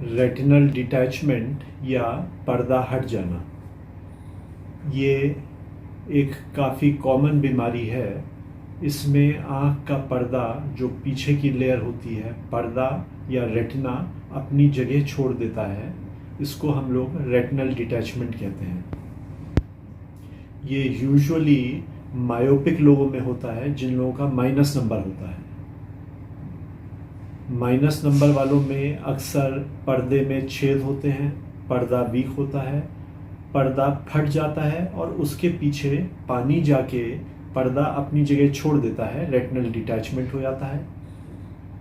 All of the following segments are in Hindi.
रेटिनल डिटैचमेंट या पर्दा हट जाना, ये एक काफ़ी कॉमन बीमारी है। इसमें आँख का पर्दा जो पीछे की लेयर होती है, पर्दा या रेटिना अपनी जगह छोड़ देता है। इसको हम लोग रेटिनल डिटैचमेंट कहते हैं। ये यूजुअली मायोपिक लोगों में होता है, जिन लोगों का माइनस नंबर होता है। माइनस नंबर वालों में अक्सर पर्दे में छेद होते हैं, पर्दा वीक होता है, पर्दा फट जाता है और उसके पीछे पानी जाके पर्दा अपनी जगह छोड़ देता है, रेटिनल डिटैचमेंट हो जाता है।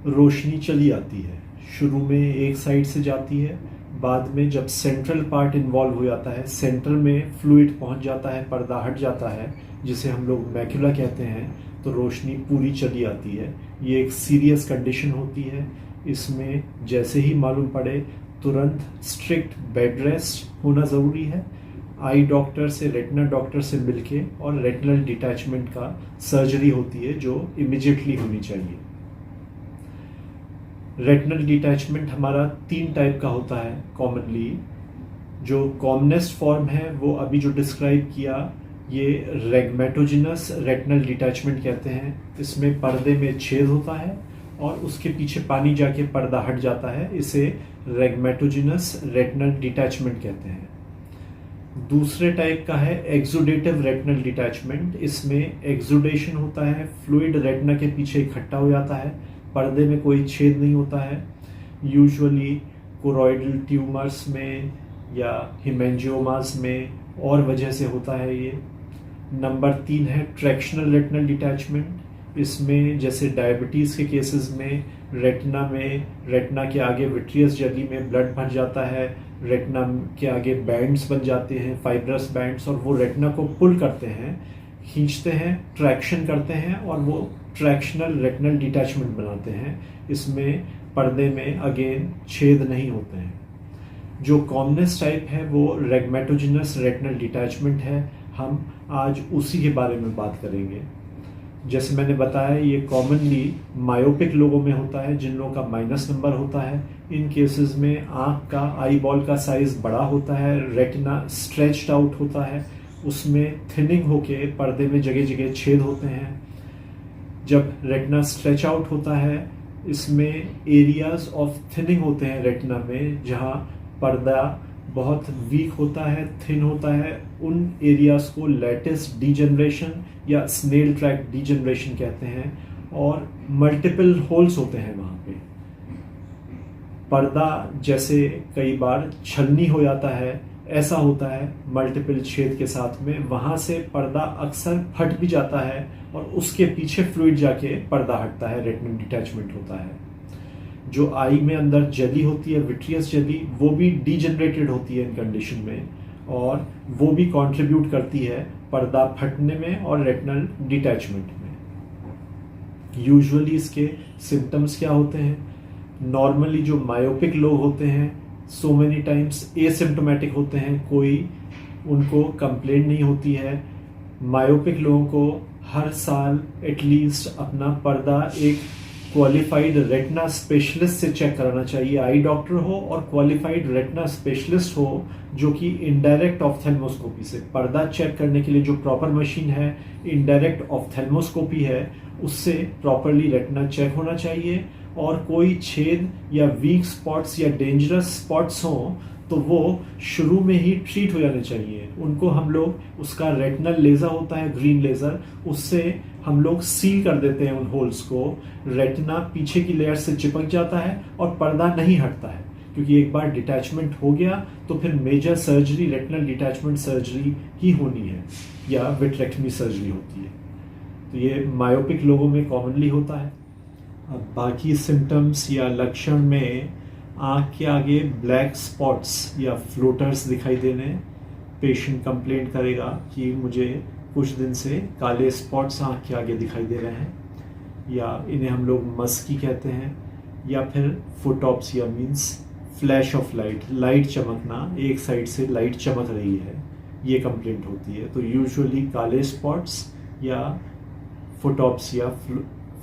रोशनी चली आती है, शुरू में एक साइड से जाती है, बाद में जब सेंट्रल पार्ट इन्वॉल्व हो जाता है, सेंटर में फ्लूइड पहुंच जाता है, पर्दा हट जाता है, जिसे हम लोग मैक्यूला कहते हैं, तो रोशनी पूरी चली आती है। ये एक सीरियस कंडीशन होती है। इसमें जैसे ही मालूम पड़े तुरंत स्ट्रिक्ट बेड रेस्ट होना ज़रूरी है। आई डॉक्टर से, रेटिना डॉक्टर से मिलके और रेटिनल डिटैचमेंट का सर्जरी होती है जो इमिजिएटली होनी चाहिए। रेटिनल डिटैचमेंट हमारा 3 टाइप का होता है कॉमनली। जो कॉमनेस्ट फॉर्म है वो अभी जो डिस्क्राइब किया, ये रेगमेटोजिनस रेटिनल डिटैचमेंट कहते हैं। इसमें पर्दे में छेद होता है और उसके पीछे पानी जाके पर्दा हट जाता है। इसे रेगमेटोजिनस रेटिनल डिटैचमेंट कहते हैं। दूसरे टाइप का है एक्सुडेटिव रेटिनल डिटैचमेंट। इसमें एक्सुडेशन होता है, फ्लूइड रेटिना के पीछे इकट्ठा हो जाता है, पर्दे में कोई छेद नहीं होता है। यूजुअली कोरोइडल ट्यूमर्स में या हिमेंजियोमास में और वजह से होता है ये। नंबर 3 है ट्रैक्शनल रेटिनल डिटैचमेंट। इसमें जैसे डायबिटीज़ के केसेस में रेटिना के आगे विट्रियस जेली में ब्लड भर जाता है, रेटिना के आगे बैंड्स बन जाते हैं, फाइब्रस बैंड्स, और वो रेटिना को पुल करते हैं, खींचते हैं, ट्रैक्शन करते हैं और वो ट्रैक्शनल रेटिनल डिटैचमेंट बनाते हैं। इसमें पर्दे में अगेन छेद नहीं होते हैं। जो कॉमनेस्ट टाइप है वो रेगमेटोजिनस रेटिनल डिटैचमेंट है। हम आज उसी के बारे में बात करेंगे। जैसे मैंने बताया, ये कॉमनली मायोपिक लोगों में होता है, जिन लोगों का माइनस नंबर होता है। इन केसेस में आँख का आई बॉल का साइज बड़ा होता है, रेटिना स्ट्रेच्ड आउट होता है, उसमें थिनिंग होके पर्दे में जगह जगह छेद होते हैं। जब रेटिना स्ट्रेच आउट होता है, इसमें एरियाज ऑफ थिनिंग होते हैं रेटिना में, जहाँ पर्दा बहुत वीक होता है, थिन होता है। उन एरियाज को लैटिस डीजनरेशन या स्नेल ट्रैक डीजनरेशन कहते हैं, और मल्टीपल होल्स होते हैं वहाँ पे। पर्दा जैसे कई बार छलनी हो जाता है, ऐसा होता है मल्टीपल छेद के साथ में। वहाँ से पर्दा अक्सर फट भी जाता है और उसके पीछे फ्लूइड जाके पर्दा हटता है, रेटिनल डिटैचमेंट होता है। जो आई में अंदर जेली होती है, विट्रियस जेली, वो भी डीजनरेटेड होती है इन कंडीशन में, और वो भी कंट्रीब्यूट करती है पर्दा फटने में और रेटिनल डिटैचमेंट में। यूजुअली इसके सिम्टम्स क्या होते हैं? नॉर्मली जो मायोपिक लोग होते हैं, सो मेनी टाइम्स एसिम्प्टोमेटिक होते हैं, कोई उनको कंप्लेंट नहीं होती है। मायोपिक लोगों को हर साल एटलीस्ट अपना पर्दा एक क्वालिफाइड रेटिना स्पेशलिस्ट से चेक कराना चाहिए। आई डॉक्टर हो और क्वालिफाइड रेटिना स्पेशलिस्ट हो, जो कि इनडायरेक्ट ऑफ्थेल्मोस्कोपी से पर्दा चेक करने के लिए जो प्रॉपर मशीन है, इनडायरेक्ट ऑफ्थेल्मोस्कोपी है, उससे प्रॉपरली रेटिना चेक होना चाहिए। और कोई छेद या वीक स्पॉट्स या डेंजरस स्पॉट्स हों तो वो शुरू में ही ट्रीट हो जाने चाहिए। उनको हम लोग, उसका रेटिनल लेजर होता है, ग्रीन लेजर, उससे हम लोग सील कर देते हैं उन होल्स को। रेटिना पीछे की लेयर से चिपक जाता है और पर्दा नहीं हटता है, क्योंकि एक बार डिटैचमेंट हो गया तो फिर major surgery, retinal detachment surgery ही होनी है या विट्रेक्टमी सर्जरी होती है। तो ये मायोपिक लोगों में कॉमनली होता है। अब बाकी सिम्टम्स या लक्षण में आँख के आगे ब्लैक स्पॉट्स या फ्लोटर्स दिखाई देने। पेशेंट कंप्लेंट करेगा कि मुझे कुछ दिन से काले स्पॉट्स आँख के आगे दिखाई दे रहे हैं, या इन्हें हम लोग मस्की कहते हैं, या फिर photopsia means flash of light, light चमकना, एक साइड से लाइट चमक रही है, ये कंप्लेंट होती है। तो यूजुअली काले स्पॉट्स या photopsia,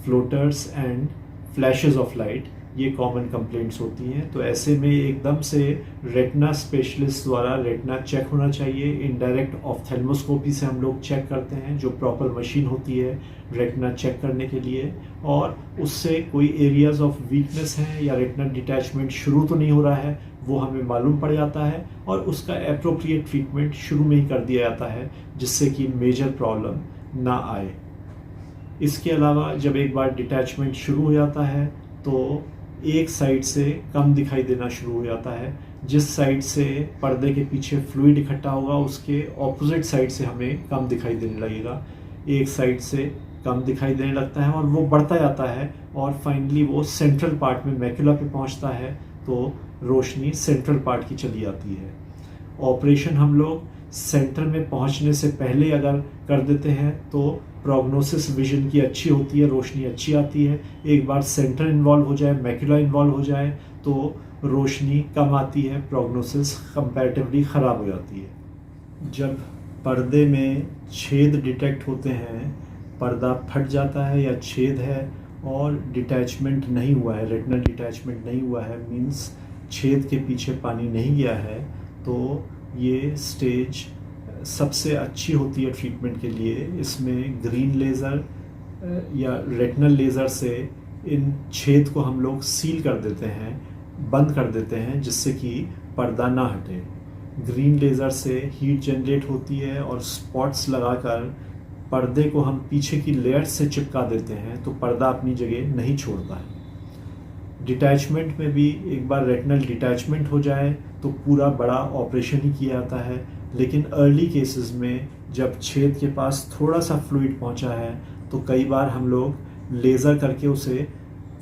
floaters and flashes of light, ये कॉमन कंप्लेंट्स होती हैं। तो ऐसे में एकदम से रेटिना स्पेशलिस्ट द्वारा रेटिना चेक होना चाहिए। इनडायरेक्ट ऑफ्थेल्मोस्कोपी से हम लोग चेक करते हैं, जो प्रॉपर मशीन होती है रेटिना चेक करने के लिए, और उससे कोई एरियाज ऑफ वीकनेस हैं या रेटिना डिटैचमेंट शुरू तो नहीं हो रहा है वो हमें मालूम पड़ जाता है, और उसका एप्रोप्रिएट ट्रीटमेंट शुरू में ही कर दिया जाता है, जिससे कि मेजर प्रॉब्लम ना आए। इसके अलावा जब एक बार डिटैचमेंट शुरू हो जाता है तो एक साइड से कम दिखाई देना शुरू हो जाता है। जिस साइड से पर्दे के पीछे फ्लूइड इकट्ठा होगा उसके ऑपोजिट साइड से हमें कम दिखाई देने लगेगा। एक साइड से कम दिखाई देने लगता है और वो बढ़ता जाता है, और फाइनली वो सेंट्रल पार्ट में मैक्युला पे पहुंचता है, तो रोशनी सेंट्रल पार्ट की चली जाती है। ऑपरेशन हम लोग सेंटर में पहुंचने से पहले अगर कर देते हैं तो प्रोग्नोसिस विजन की अच्छी होती है, रोशनी अच्छी आती है। एक बार सेंटर इन्वॉल्व हो जाए, मैक्युला इन्वॉल्व हो जाए तो रोशनी कम आती है, प्रोग्नोसिस कंपैरेटिवली ख़राब हो जाती है। जब पर्दे में छेद डिटेक्ट होते हैं, पर्दा फट जाता है या छेद है और डिटैचमेंट नहीं हुआ है, रेटिनल डिटैचमेंट नहीं हुआ है, मीन्स छेद के पीछे पानी नहीं गया है, तो ये स्टेज सबसे अच्छी होती है ट्रीटमेंट के लिए। इसमें ग्रीन लेज़र या रेटिनल लेज़र से इन छेद को हम लोग सील कर देते हैं, बंद कर देते हैं, जिससे कि पर्दा ना हटे। ग्रीन लेज़र से हीट जनरेट होती है और स्पॉट्स लगाकर पर्दे को हम पीछे की लेयर से चिपका देते हैं, तो पर्दा अपनी जगह नहीं छोड़ता है। डिटैचमेंट में भी एक बार रेटिनल डिटैचमेंट हो जाए तो पूरा बड़ा ऑपरेशन ही किया जाता है, लेकिन अर्ली केसेस में जब छेद के पास थोड़ा सा फ्लूइड पहुंचा है तो कई बार हम लोग लेज़र करके उसे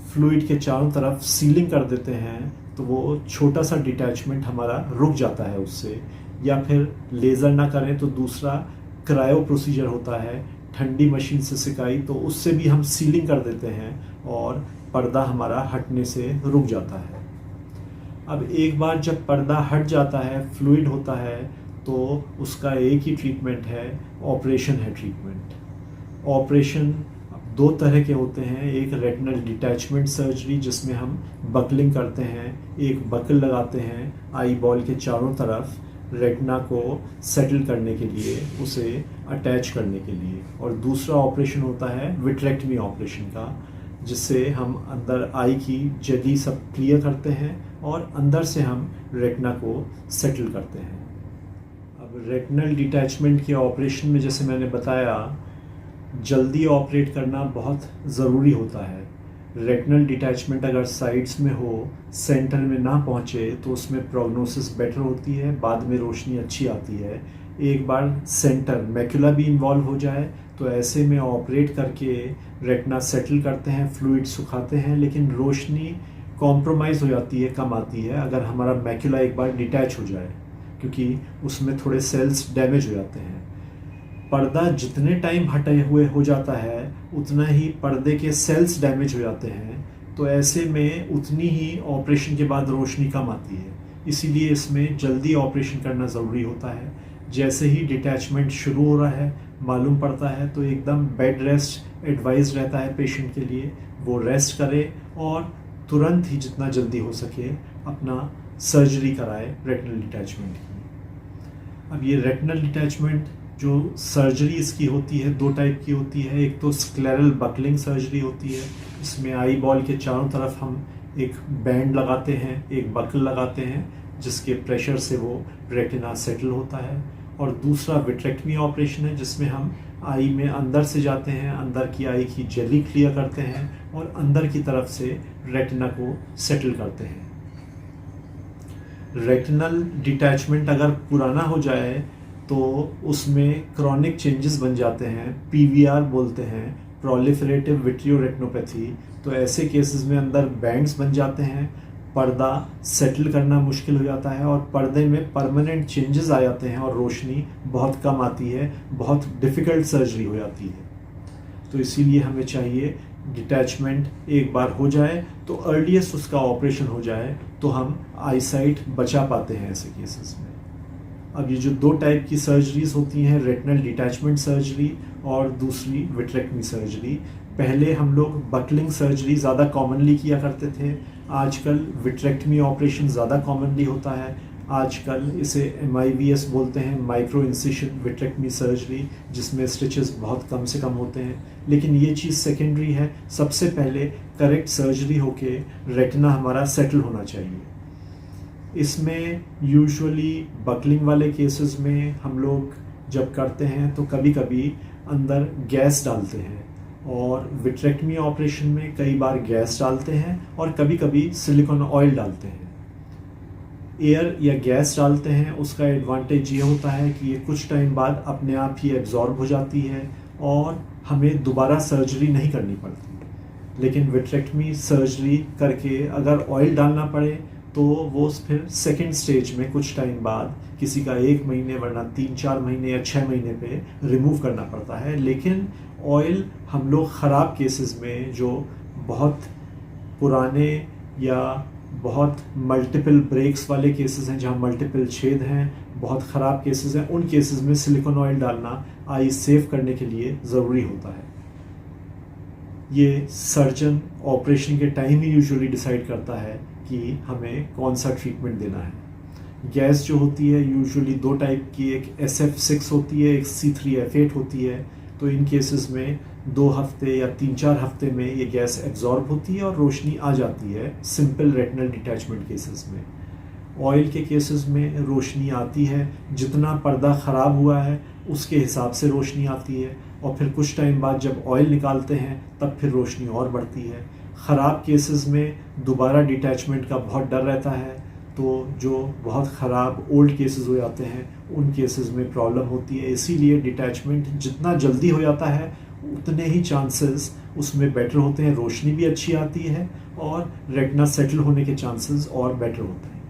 फ्लूइड के चारों तरफ सीलिंग कर देते हैं, तो वो छोटा सा डिटैचमेंट हमारा रुक जाता है उससे। या फिर लेज़र ना करें तो दूसरा क्रायो प्रोसीजर होता है, ठंडी मशीन से सिकाई, तो उससे भी हम सीलिंग कर देते हैं और पर्दा हमारा हटने से रुक जाता है। अब एक बार जब पर्दा हट जाता है, फ्लूइड होता है, तो उसका एक ही ट्रीटमेंट है, ऑपरेशन है ट्रीटमेंट। ऑपरेशन दो तरह के होते हैं, एक रेटिनल डिटैचमेंट सर्जरी जिसमें हम बकलिंग करते हैं, एक बकल लगाते हैं आई बॉल के चारों तरफ रेटिना को सेटल करने के लिए, उसे अटैच करने के लिए, और दूसरा ऑपरेशन होता है विट्रेक्टमी ऑपरेशन का, जिससे हम अंदर आई की जेली सब क्लियर करते हैं और अंदर से हम रेटिना को सेटल करते हैं। अब रेटिनल डिटैचमेंट के ऑपरेशन में जैसे मैंने बताया, जल्दी ऑपरेट करना बहुत ज़रूरी होता है। रेटिनल डिटैचमेंट अगर साइड्स में हो, सेंटर में ना पहुँचे, तो उसमें प्रोग्नोसिस बेटर होती है, बाद में रोशनी अच्छी आती है। एक बार सेंटर मैक्युला भी इन्वॉल्व हो जाए तो ऐसे में ऑपरेट करके रेटिना सेटल करते हैं, फ्लूइड सुखाते हैं, लेकिन रोशनी कॉम्प्रोमाइज़ हो जाती है, कम आती है अगर हमारा मैक्युला एक बार डिटैच हो जाए, क्योंकि उसमें थोड़े सेल्स डैमेज हो जाते हैं। पर्दा जितने टाइम हटे हुए हो जाता है उतना ही पर्दे के सेल्स डैमेज हो जाते हैं, तो ऐसे में उतनी ही ऑपरेशन के बाद रोशनी कम आती है। इसीलिए इसमें जल्दी ऑपरेशन करना ज़रूरी होता है। जैसे ही डिटैचमेंट शुरू हो रहा है, मालूम पड़ता है, तो एकदम बेड रेस्ट एडवाइज रहता है पेशेंट के लिए, वो रेस्ट करे और तुरंत ही जितना जल्दी हो सके अपना सर्जरी कराए रेटिनल डिटैचमेंट की। अब ये रेटिनल डिटैचमेंट जो सर्जरी इसकी होती है, दो टाइप की होती है। एक तो स्क्लेरल बकलिंग सर्जरी होती है, इसमें आई बॉल के चारों तरफ हम एक बैंड लगाते हैं, एक बकल लगाते हैं, जिसके प्रेशर से वो रेटिना सेटल होता है। और दूसरा विट्रेक्टमी ऑपरेशन है, जिसमें हम आई में अंदर से जाते हैं, अंदर की आई की जेली क्लियर करते हैं और अंदर की तरफ से रेटिना को सेटल करते हैं। रेटिनल डिटैचमेंट अगर पुराना हो जाए तो उसमें क्रॉनिक चेंजेस बन जाते हैं, पीवीआर बोलते हैं, प्रोलिफरेटिव विट्रियोरेटिनोपैथी। तो ऐसे केसेस में अंदर बैंड्स बन जाते हैं, पर्दा सेटल करना मुश्किल हो जाता है और पर्दे में परमानेंट चेंजेस आ जाते हैं और रोशनी बहुत कम आती है, बहुत डिफ़िकल्ट सर्जरी हो जाती है। तो इसीलिए हमें चाहिए डिटैचमेंट एक बार हो जाए तो अर्लीस्ट उसका ऑपरेशन हो जाए, तो हम आईसाइट बचा पाते हैं ऐसे केसेस में। अब ये जो दो टाइप की सर्जरीज होती हैं, रेटिनल डिटैचमेंट सर्जरी और दूसरी विट्रेक्टमी सर्जरी, पहले हम लोग बकलिंग सर्जरी ज़्यादा कॉमनली किया करते थे, आजकल विट्रेक्टमी ऑपरेशन ज़्यादा कॉमनली होता है। आजकल इसे MIVS बोलते हैं, माइक्रो इंसिशन विट्रेक्टमी सर्जरी, जिसमें स्टिचेस बहुत कम से कम होते हैं। लेकिन ये चीज़ सेकेंडरी है, सबसे पहले करेक्ट सर्जरी होके रेटिना हमारा सेटल होना चाहिए। इसमें यूजुअली बकलिंग वाले केसेस में हम लोग जब करते हैं तो कभी कभी अंदर गैस डालते हैं, और विट्रेक्टमी ऑपरेशन में कई बार गैस डालते हैं और कभी कभी सिलिकॉन ऑयल डालते हैं। एयर या गैस डालते हैं, उसका एडवांटेज ये होता है कि ये कुछ टाइम बाद अपने आप ही एब्जॉर्ब हो जाती है और हमें दोबारा सर्जरी नहीं करनी पड़ती। लेकिन विट्रेक्टमी सर्जरी करके अगर ऑयल डालना पड़े तो वो फिर सेकेंड स्टेज में कुछ टाइम बाद किसी का 1 महीने वरना 3-4 महीने या 6 महीने पे रिमूव करना पड़ता है। लेकिन ऑयल हम लोग ख़राब केसेस में, जो बहुत पुराने या बहुत मल्टीपल ब्रेक्स वाले केसेस हैं जहाँ मल्टीपल छेद हैं, बहुत ख़राब केसेस हैं, उन केसेस में सिलिकॉन ऑयल डालना आई सेव करने के लिए ज़रूरी होता है। ये सर्जन ऑपरेशन के टाइम ही यूजुअली डिसाइड करता है कि हमें कौन सा ट्रीटमेंट देना है। गैस जो होती है यूजुअली 2 टाइप की, एक SF6 होती है, एक C3F8 होती है। तो इन केसेस में 2 हफ्ते या 3-4 हफ्ते में ये गैस एब्जॉर्ब होती है और रोशनी आ जाती है सिंपल रेटिनल डिटैचमेंट केसेस में। ऑयल के केसेस में रोशनी आती है, जितना पर्दा ख़राब हुआ है उसके हिसाब से रोशनी आती है, और फिर कुछ टाइम बाद जब ऑयल निकालते हैं तब फिर रोशनी और बढ़ती है। ख़राब केसेस में दोबारा डिटैचमेंट का बहुत डर रहता है, तो जो बहुत ख़राब ओल्ड केसेस हो जाते हैं उन केसेस में प्रॉब्लम होती है। इसीलिए डिटैचमेंट जितना जल्दी हो जाता है उतने ही चांसेस उसमें बेटर होते हैं, रोशनी भी अच्छी आती है और रेटिना सेटल होने के चांसेस और बेटर होते हैं।